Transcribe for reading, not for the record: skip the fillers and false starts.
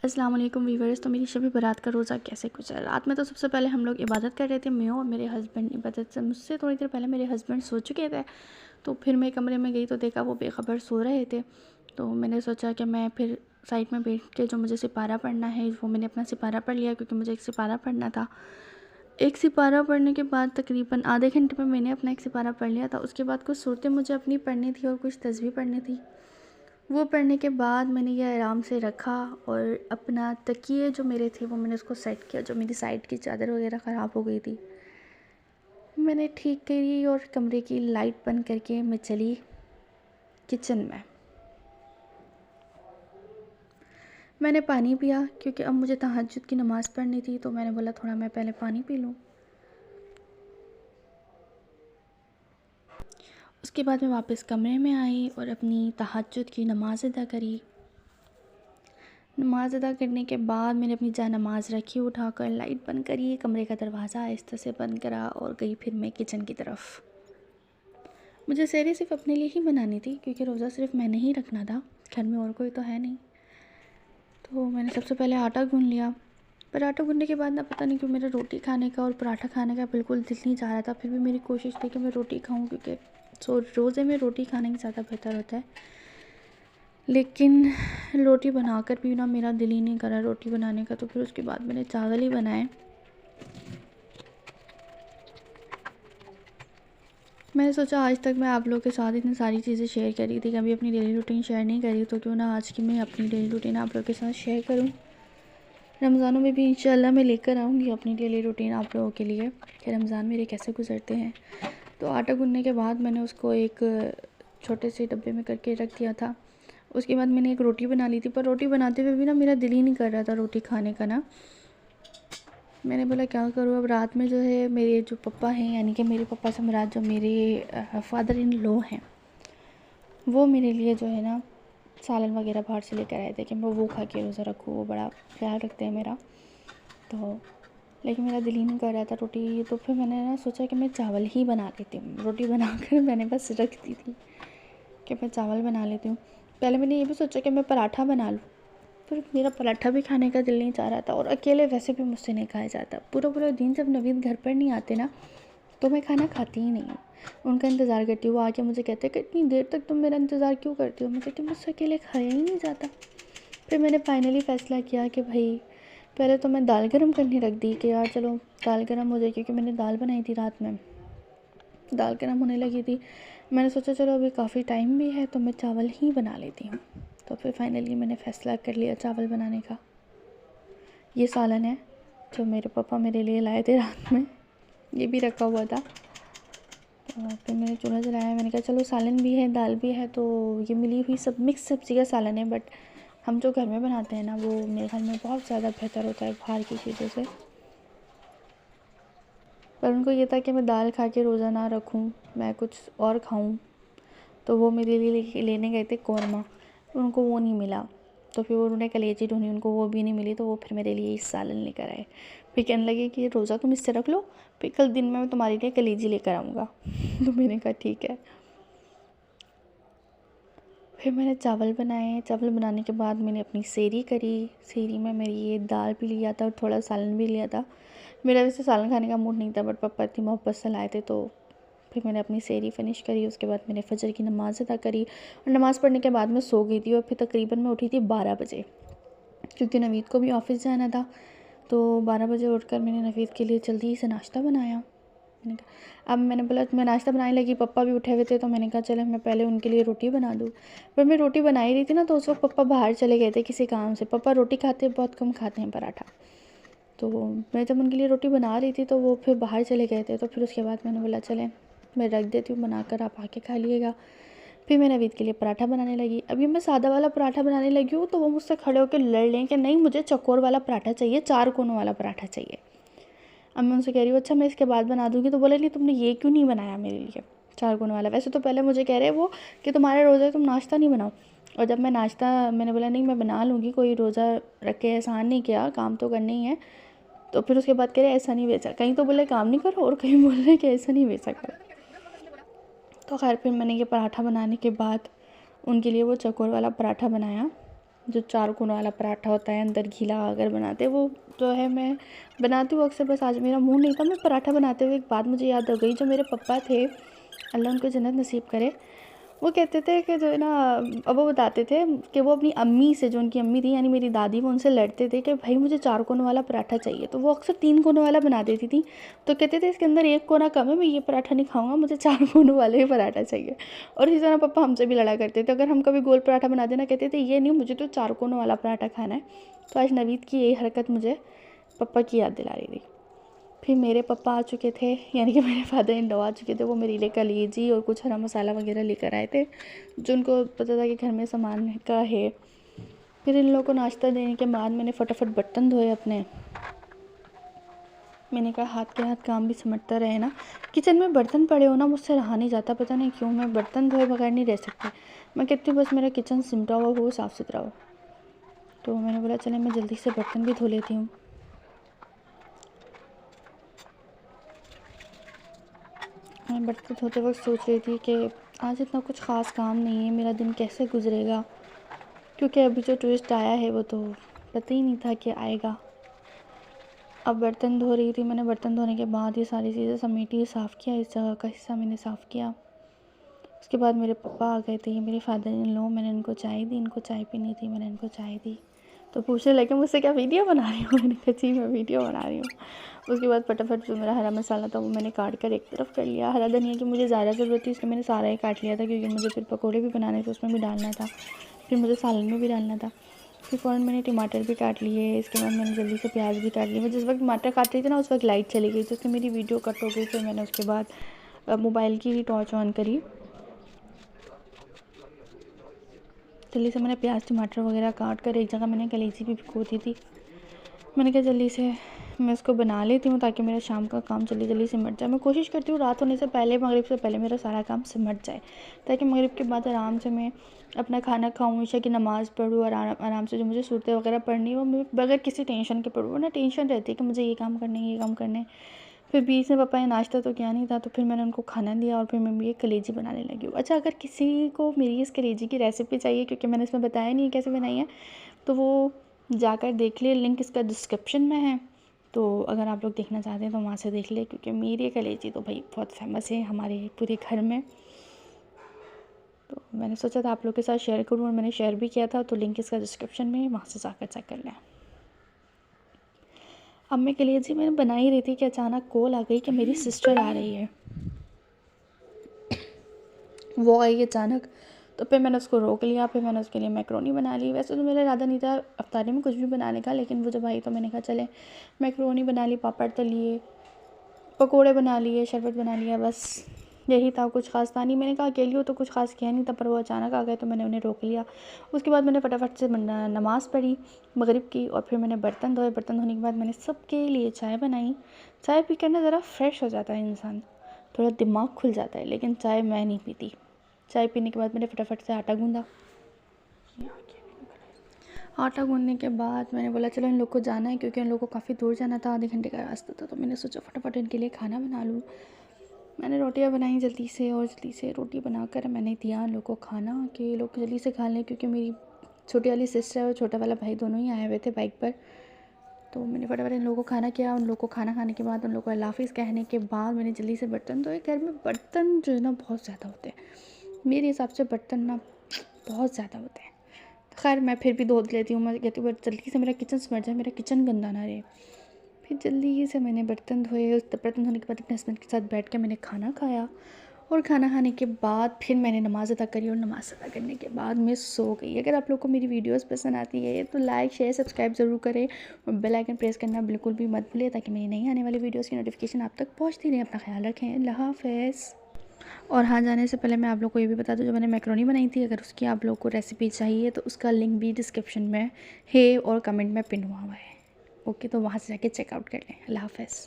अस्सलाम वालेकुम वीवर्स। तो मेरी शब बारात का रोज़ा कैसे गुजरा। रात में तो सबसे पहले हम लोग इबादत कर रहे थे, मैं और मेरे हस्बैंड। इबादत से मुझसे थोड़ी देर पहले मेरे हस्बैंड सो चुके थे, तो फिर मैं कमरे में गई तो देखा वो बेखबर सो रहे थे। तो मैंने सोचा कि मैं फिर साइड में बैठ के जो मुझे सिपारा पढ़ना है वो मैंने अपना सिपारा पढ़ लिया, क्योंकि मुझे एक सिपारा पढ़ना था। एक सिपारा पढ़ने के बाद तकरीबन आधे घंटे में मैंने अपना एक सिपारा पढ़ लिया था। उसके बाद कुछ सूरतें मुझे अपनी पढ़नी थी और कुछ तस्बीह पढ़नी थी। वो पढ़ने के बाद मैंने ये आराम से रखा और अपना तकिए जो मेरे थे वो मैंने उसको सेट किया। जो मेरी साइड की चादर वगैरह ख़राब हो गई थी मैंने ठीक करी और कमरे की लाइट बंद करके मैं चली किचन में। मैंने पानी पिया क्योंकि अब मुझे तहज्जुद की नमाज़ पढ़नी थी, तो मैंने बोला थोड़ा मैं पहले पानी पी लूँ। उसके बाद मैं वापस कमरे में आई और अपनी तहज्जुद की नमाज़ अदा करी। नमाज़ अदा करने के बाद मैंने अपनी जा नमाज़ रखी, उठाकर लाइट बंद करी, कमरे का दरवाज़ा आहिस्ता से बंद करा और गई फिर मैं किचन की तरफ। मुझे सहरी सिर्फ़ अपने लिए ही बनानी थी, क्योंकि रोज़ा सिर्फ़ मैंने ही रखना था, घर में और कोई तो है नहीं। तो मैंने सबसे पहले आटा गूँध लिया, पर आटा गूँधने के बाद ना पता नहीं क्यों मेरा रोटी खाने का और पराठा खाने का बिल्कुल दिल नहीं चाह रहा था। फिर भी मेरी कोशिश थी कि मैं रोटी खाऊँ, क्योंकि रोज़े में रोटी खाने की ज़्यादा बेहतर होता है। लेकिन रोटी बनाकर भी ना मेरा दिल ही नहीं करा रोटी बनाने का। तो फिर उसके बाद मैंने चावल ही बनाए। मैंने सोचा आज तक मैं आप लोगों के साथ इतनी सारी चीज़ें शेयर करी थी, कभी अपनी डेली रूटीन शेयर नहीं करी, तो क्यों ना आज की मैं अपनी डेली रूटीन आप लोगों के साथ शेयर करूं। रमज़ानों में भी इंशाल्लाह मैं लेकर आऊँगी अपनी डेली रूटीन आप लोगों के लिए कि रमज़ान मेरे कैसे गुजरते हैं। तो आटा गूँधने के बाद मैंने उसको एक छोटे से डब्बे में करके रख दिया था। उसके बाद मैंने एक रोटी बना ली थी, पर रोटी बनाते हुए भी ना मेरा दिल ही नहीं कर रहा था रोटी खाने का ना। मैंने बोला क्या करूँ। अब रात में जो है मेरे जो पापा हैं, यानी कि मेरे पापा से मुराद जो मेरे फादर इन लॉ हैं, वो मेरे लिए जो है ना सालन वगैरह बाहर से लेकर आए थे कि मैं वो खा के रोज़ा रखूँ। वो बड़ा ख्याल रखते हैं मेरा। तो लेकिन मेरा दिल ही नहीं कर रहा था रोटी, तो फिर मैंने ना सोचा कि मैं चावल ही बना लेती हूँ। रोटी बनाकर मैंने बस रख दी थी कि मैं चावल बना लेती हूँ। पहले मैंने ये भी सोचा कि मैं पराठा बना लूँ, पर मेरा पराठा भी खाने का दिल नहीं चाह रहा था, और अकेले वैसे भी मुझसे नहीं खाया जाता। पूरा पूरा दिन जब नवीद घर पर नहीं आते ना, तो मैं खाना खाती ही नहीं हूँ। उनका इंतज़ार करती हूँ। वो आके मुझे कहते हैं कि इतनी देर तक तुम मेरा इंतज़ार क्यों करती हो। मैं कहती हूँ मुझसे अकेले खाया ही नहीं जाता। फिर मैंने फाइनली फ़ैसला किया कि भाई पहले तो मैं दाल गरम करने रख दी कि यार चलो दाल गरम हो जाए, क्योंकि मैंने दाल बनाई थी रात में। दाल गरम होने लगी थी, मैंने सोचा चलो अभी काफ़ी टाइम भी है तो मैं चावल ही बना लेती हूँ। तो फिर फाइनली मैंने फ़ैसला कर लिया चावल बनाने का। ये सालन है जो मेरे पापा मेरे लिए लाए थे रात में, ये भी रखा हुआ था। तो फिर मैंने चूल्हा जलाया। मैंने कहा चलो सालन भी है दाल भी है, तो ये मिली हुई सब मिक्स सब्ज़ी का सालन है, बट हम जो घर में बनाते हैं ना वो मेरे ख्याल में बहुत ज़्यादा बेहतर होता है बाहर की चीज़ों से। पर उनको ये था कि मैं दाल खा के रोज़ा ना रखूं, मैं कुछ और खाऊं। तो वो मेरे लिए लेने गए थे कौरमा, उनको वो नहीं मिला। तो फिर उन्होंने कलेजी ढूंढी, उनको वो भी नहीं मिली, तो वो फिर मेरे लिए सालन लेकर आए। फिर कहने लगे कि रोज़ा तुम इससे रख लो, फिर कल दिन में मैं तुम्हारे लिए कलेजी लेकर आऊँगा। तो मैंने कहा ठीक है। फिर मैंने चावल बनाए। चावल बनाने के बाद मैंने अपनी सेहरी करी। सेहरी में मेरी ये दाल भी लिया था और थोड़ा सालन भी लिया था। मेरा वैसे सालन खाने का मूड नहीं था, बट पापा इतनी मोहब्बत से लाए थे, तो फिर मैंने अपनी सेहरी फ़िनिश करी। उसके बाद मैंने फ़जर की नमाज़ अदा करी, और नमाज़ पढ़ने के बाद मैं सो गई थी। और फिर तकरीबन मैं उठी थी 12 बजे, क्योंकि नवीद को भी ऑफ़िस जाना था। तो 12 बजे उठकर मैंने नवीद के लिए जल्दी से नाश्ता बनाया। मैंने कहा अब मैंने बोला मैं नाश्ता बनाने लगी, पापा भी उठे हुए थे, तो मैंने कहा चलो मैं पहले उनके लिए रोटी बना दूँ। पर मैं रोटी बना ही रही थी ना, तो उस वक्त पापा बाहर चले गए थे किसी काम से। पापा रोटी खाते बहुत कम खाते हैं पराठा। तो मैं जब उनके लिए रोटी बना रही थी तो वो फिर बाहर चले गए थे। तो फिर उसके बाद मैंने बोला चलें मैं रख देती हूँ बनाकर, आप आके खा लिएगा। फिर मैं नवीद के लिए पराठा बनाने लगी। अभी मैं सादा वाला पराठा बनाने लगी हूँ तो वो मुझसे खड़े होकर लड़ लें कि नहीं मुझे चौकोर वाला पराठा चाहिए, 4 कोनों वाला पराठा चाहिए। अब मैं उनसे कह रही हूँ अच्छा मैं इसके बाद बना दूँगी, तो बोले नहीं तुमने ये क्यों नहीं बनाया मेरे लिए 4 कोनों वाला। वैसे तो पहले मुझे कह रहे वो कि तुम्हारा रोज़ा है तुम नाश्ता नहीं बनाओ। और जब मैं नाश्ता मैंने बोला नहीं मैं बना लूँगी, कोई रोज़ा रख के एहसान नहीं किया, काम तो करना ही है। तो फिर उसके बाद कह रहे ऐसा नहीं बेचा, कहीं तो बोले काम नहीं करो और कहीं बोल रहे कि ऐसा नहीं बेचा करो। तो खैर फिर मैंने ये पराठा बनाने के बाद उनके लिए वो चकोर वाला पराठा बनाया। जो 4 कोनों वाला पराठा होता है, अंदर घी लगा कर बनाते हैं, वो जो है मैं बनाती हूँ अक्सर। बस आज मेरा मूड नहीं था। मैं पराठा बनाते हुए एक बात मुझे याद हो गई। जो मेरे पापा थे, अल्लाह उनको जन्नत नसीब करे, वो कहते थे कि जो है ना, अब वो बताते थे कि वो अपनी अम्मी से, जो उनकी अम्मी थी यानी मेरी दादी, वो उनसे लड़ते थे कि भाई मुझे 4 कोनों वाला पराठा चाहिए। तो वो अक्सर 3 कोनों वाला बना देती थी। तो कहते थे इसके अंदर 1 कोना कम है, मैं ये पराठा नहीं खाऊंगा, मुझे 4 कोनों वाले ही पराठा चाहिए। और इसी तरह पापा हमसे भी लड़ा करते थे। अगर हम कभी गोल पराठा बना देना, कहते थे ये नहीं, मुझे तो 4 कोनों वाला पराठा खाना है। तो आज नवीद की यही हरकत मुझे पापा की याद दिला रही थी। फिर मेरे पापा आ चुके थे, यानी कि मेरे फादर इन लॉ आ चुके थे। वो मेरे लिए कलेजी और कुछ हरा मसाला वगैरह लेकर आए थे, जो उनको पता था कि घर में सामान का है। फिर इन लोगों को नाश्ता देने के बाद मैंने फटाफट बर्तन धोए अपने। मैंने कहा हाथ के हाथ काम भी सिमटता रहे ना। किचन में बर्तन पड़े हो ना, मुझसे रहा नहीं जाता, पता नहीं क्यों। मैं बर्तन धोए बगैर नहीं रह सकती। मैं कहती हूँ बस मेरा किचन सिमटा हुआ हो, साफ़ सुथरा हो। तो मैंने बोला चले मैं जल्दी से बर्तन भी धो लेती हूँ। मैं बर्तन धोते वक्त सोच रही थी कि आज इतना कुछ ख़ास काम नहीं है, मेरा दिन कैसे गुजरेगा, क्योंकि अभी जो ट्विस्ट आया है वो तो पता ही नहीं था कि आएगा। अब बर्तन धो रही थी। मैंने बर्तन धोने के बाद ये सारी चीज़ें समेटी, साफ़ किया, इस जगह का हिस्सा मैंने साफ़ किया। उसके बाद मेरे पापा आ गए थे, ये मेरे फादर इन लॉ। मैंने इनको चाय दी, इनको चाय पीनी थी, मैंने इनको चाय दी। तो पूछने लगे मुझसे क्या वीडियो बना रही हूँ। मैंने कहा जी मैं वीडियो बना रही हूँ। उसके बाद फटाफट जो मेरा हरा मसाला था वो मैंने काट कर एक तरफ कर लिया। हरा धनिया की मुझे ज़्यादा ज़रूरत थी, इसलिए मैंने सारा ही काट लिया था, क्योंकि मुझे फिर पकौड़े भी बनाने थे, उसमें भी डालना था, फिर मुझे सालन में भी डालना था। फिर फ़ौरन मैंने टमाटर भी काट लिए। इसके बाद मैंने जल्दी से प्याज भी काट लिया। मैं जिस वक्त टमाटर काट रही थी ना, उस वक्त लाइट चली गई, जिससे मेरी वीडियो कट हो गई। फिर मैंने उसके बाद मोबाइल की टॉर्च ऑन करी। जल्दी से मैंने प्याज टमाटर वगैरह काट कर एक जगह मैंने कलेजी भी भिगो दी थी। मैंने कहा जल्दी से मैं इसको बना लेती हूँ, ताकि मेरा शाम का काम जल्दी जल्दी सिमट जाए। मैं कोशिश करती हूँ रात होने से पहले, मगरिब से पहले मेरा सारा काम सिमट जाए, ताकि मगरिब के बाद आराम से मैं अपना खाना खाऊँ, ईशा की नमाज़ पढ़ूँ, और आराम से जो मुझे सूरतें वगैरह पढ़नी हो मैं बगैर किसी टेंशन के पढ़ूँ। ना टेंशन रहती है कि मुझे ये काम करने ये काम करने। फिर बीच में पापा ने नाश्ता तो किया नहीं था, तो फिर मैंने उनको खाना दिया और फिर मैं भी ये कलेजी बनाने लगी हूँ। अच्छा, अगर किसी को मेरी इस कलेजी की रेसिपी चाहिए, क्योंकि मैंने इसमें बताया नहीं है कैसे बनाई है, तो वो जाकर देख ले, लिंक इसका डिस्क्रिप्शन में है। तो अगर आप लोग देखना चाहते हैं तो वहाँ से देख ले, क्योंकि मेरी कलेजी तो भाई बहुत फेमस है हमारे पूरे घर में। तो मैंने सोचा था आप लोग के साथ शेयर करूँ, और मैंने शेयर भी किया था। तो लिंक इसका डिस्क्रिप्शन में है, वहाँ से जाकर चेक कर लें। अब मैं कलेजी मैंने बना ही रही थी कि अचानक कॉल आ गई कि मेरी सिस्टर आ रही है। वो आई अचानक, तो फिर मैंने उसको रोक लिया। फिर मैंने उसके लिए मैक्रोनी बना ली। वैसे तो मेरा इरादा नहीं था अफ्तारी में कुछ भी बनाने का, लेकिन वो जब आई तो मैंने कहा चले मैक्रोनी बना ली, पापड़ तल लिए, पकोड़े बना लिए, शरबत बना लिया, बस यही था, कुछ ख़ास था नहीं। मैंने कहा अकेली हो तो कुछ ख़ास किया नहीं था, पर वो अचानक आ गए तो मैंने उन्हें रोक लिया। उसके बाद मैंने फटाफट से नमाज़ पढ़ी मगरिब की, और फिर मैंने बर्तन धोए। बर्तन धोने के बाद मैंने सबके लिए चाय बनाई। चाय पी कर ना ज़रा फ्रेश हो जाता है इंसान, थोड़ा दिमाग खुल जाता है। लेकिन चाय मैं नहीं पीती। चाय पीने के बाद मैंने फटाफट से आटा गूँधा। आटा गूँधने के बाद मैंने बोला चलो इन लोग को जाना है, क्योंकि इन लोग को काफ़ी दूर जाना था, आधे घंटे का रास्ता था। तो मैंने सोचा फटाफट इनके लिए खाना बना लूँ। मैंने रोटियां बनाई जल्दी से, और जल्दी से रोटी बनाकर मैंने दिया इन लोग को खाना, कि ये लोग जल्दी से खा लें, क्योंकि मेरी छोटी वाली सिस्टर और छोटा वाला भाई दोनों ही आए हुए थे बाइक पर। तो मैंने फटाफट इन लोगों को खाना किया। उन लोग को खाना खाने के बाद, उन लोग को अल्लाह हाफ़िज़ कहने के बाद मैंने जल्दी से बर्तन धोए। घर में बर्तन जो है ना बहुत ज़्यादा होते हैं, मेरे हिसाब से बर्तन ना बहुत ज़्यादा होते हैं। खैर मैं फिर भी धो लेती हूँ। मैं कहती हूँ जल्दी से मेरा किचन सिमट जाए, मेरा किचन गंदा ना रहे। फिर जल्दी से मैंने बर्तन धोए। उस बर्तन धोने के बाद अपने हस्बैंड के साथ बैठ के मैंने खाना खाया, और खाना खाने के बाद फिर मैंने नमाज़ अदा करी, और नमाज़ अदा करने के बाद मैं सो गई। अगर आप लोग को मेरी वीडियोस पसंद आती है तो लाइक शेयर सब्सक्राइब ज़रूर करें, और बेल आइकन प्रेस करना बिल्कुल भी मत भूलें, ताकि मेरी नई आने वाली वीडियोस की नोटिफिकेशन आप तक पहुंचती रहे। अपना ख्याल रखें। अल्लाह हाफ़िज़। और हाँ, जाने से पहले मैं आप लोग को ये भी बता दूँ, जो मैंने मैक्रोनी बनाई थी, अगर उसकी आप लोग को रेसिपी चाहिए तो उसका लिंक भी डिस्क्रिप्शन में है और कमेंट में पिन हुआ है। ओके, तो वहाँ से जाके चेकआउट कर लें। अल्लाह हाफ़िज़।